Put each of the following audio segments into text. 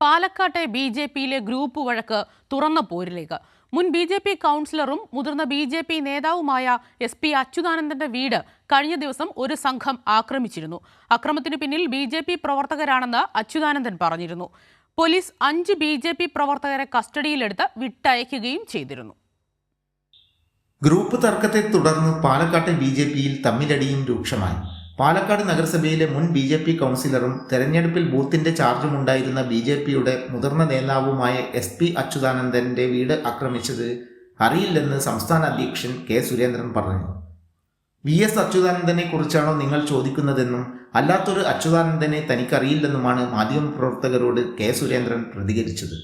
പാലക്കാട്ടെ ബി.ജെ.പിയിലെ ഗ്രൂപ്പ് വഴക്ക് തുറന്ന പോരിലേക്ക്. മുൻ ബി.ജെ.പി കൗൺസിലറും മുതിർന്ന ബി.ജെ.പി നേതാവുമായ SP അച്യുതാനന്ദന്റെ വീട് കഴിഞ്ഞ ദിവസം ഒരു സംഘം ആക്രമിച്ചിരുന്നു. അക്രമത്തിനു പിന്നിൽ ബി.ജെ.പി പ്രവർത്തകരാണെന്ന് അച്യുതാനന്ദൻ പറഞ്ഞിരുന്നു. പോലീസ് 5 ബി.ജെ.പി പ്രവർത്തകരെ കസ്റ്റഡിയിലെടുത്ത് വിട്ടയക്കുകയും ചെയ്തിരുന്നു. ഗ്രൂപ്പ് തർക്കത്തെ തുടർന്ന് പാലക്കാട്ടെ ബി.ജെ.പിയിൽ തമ്മിലടിയും രൂക്ഷമായി. പാലക്കാട് നഗരസഭയിലെ മുൻ ബി.ജെ.പി കൗൺസിലറും തെരഞ്ഞെടുപ്പിൽ ബൂത്തിന്റെ ചാർജുമുണ്ടായിരുന്ന ബി.ജെ.പിയുടെ മുതിർന്ന നേതാവുമായ SP അച്യുതാനന്ദന്റെ വീട് ആക്രമിച്ചത് അറിയില്ലെന്ന് സംസ്ഥാന അധ്യക്ഷൻ കെ സുരേന്ദ്രൻ പറഞ്ഞു. VS അച്യുതാനന്ദനെ കുറിച്ചാണോ നിങ്ങൾ ചോദിക്കുന്നതെന്നും അല്ലാത്തൊരു അച്യുതാനന്ദനെ തനിക്കറിയില്ലെന്നുമാണ് മാധ്യമപ്രവർത്തകരോട് കെ സുരേന്ദ്രൻ പ്രതികരിച്ചത്.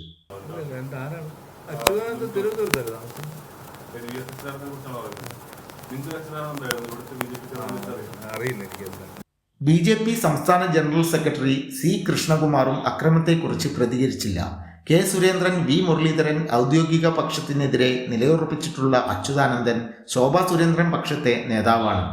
ബി.ജെ.പി സംസ്ഥാന ജനറൽ സെക്രട്ടറി C കൃഷ്ണകുമാറും അക്രമത്തെക്കുറിച്ച് പ്രതികരിച്ചില്ല. കെ സുരേന്ദ്രൻ, V മുരളീധരൻ ഔദ്യോഗിക പക്ഷത്തിനെതിരെ നിലയുറപ്പിച്ചിട്ടുള്ള അച്യുതാനന്ദൻ ശോഭാ സുരേന്ദ്രൻ പക്ഷത്തെ നേതാവാണ്.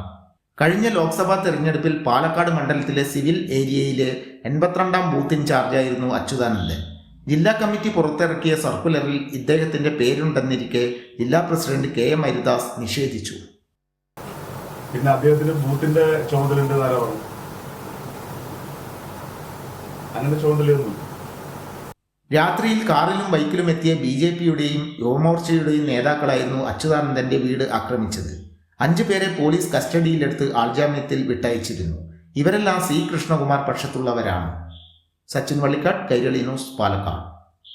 കഴിഞ്ഞ ലോക്സഭാ തെരഞ്ഞെടുപ്പിൽ പാലക്കാട് മണ്ഡലത്തിലെ സിവിൽ ഏരിയയിലെ 82ാം ബൂത്ത് ഇൻചാർജായിരുന്നു അച്യുതാനന്ദൻ. ജില്ലാ കമ്മിറ്റി പുറത്തിറക്കിയ സർക്കുലറിൽ ഇദ്ദേഹത്തിന്റെ പേരുണ്ടെന്നിരിക്കെ ജില്ലാ പ്രസിഡന്റ് KM ഹരിദാസ് നിഷേധിച്ചു. പിന്നെ അദ്ദേഹത്തിന് ബൂത്തിന്റെ ചുമതലയുണ്ട് പറഞ്ഞു. അങ്ങനെ ചുമതലയൊന്നും. രാത്രിയിൽ കാറിലും ബൈക്കിലും എത്തിയ ബി.ജെ.പിയുടെയും യുവമോർച്ചയുടെയും നേതാക്കളായിരുന്നു അച്യുതാനന്ദന്റെ വീട് ആക്രമിച്ചത്. 5 പേരെ പോലീസ് കസ്റ്റഡിയിലെടുത്ത് ആൾജാമ്യത്തിൽ വിട്ടയച്ചിരുന്നു. ഇവരെല്ലാം C കൃഷ്ണകുമാർ പക്ഷത്തുള്ളവരാണ്. സച്ചിൻ വള്ളിക്കാട്, കൈരളി ന്യൂസ്, പാലക്കാട്.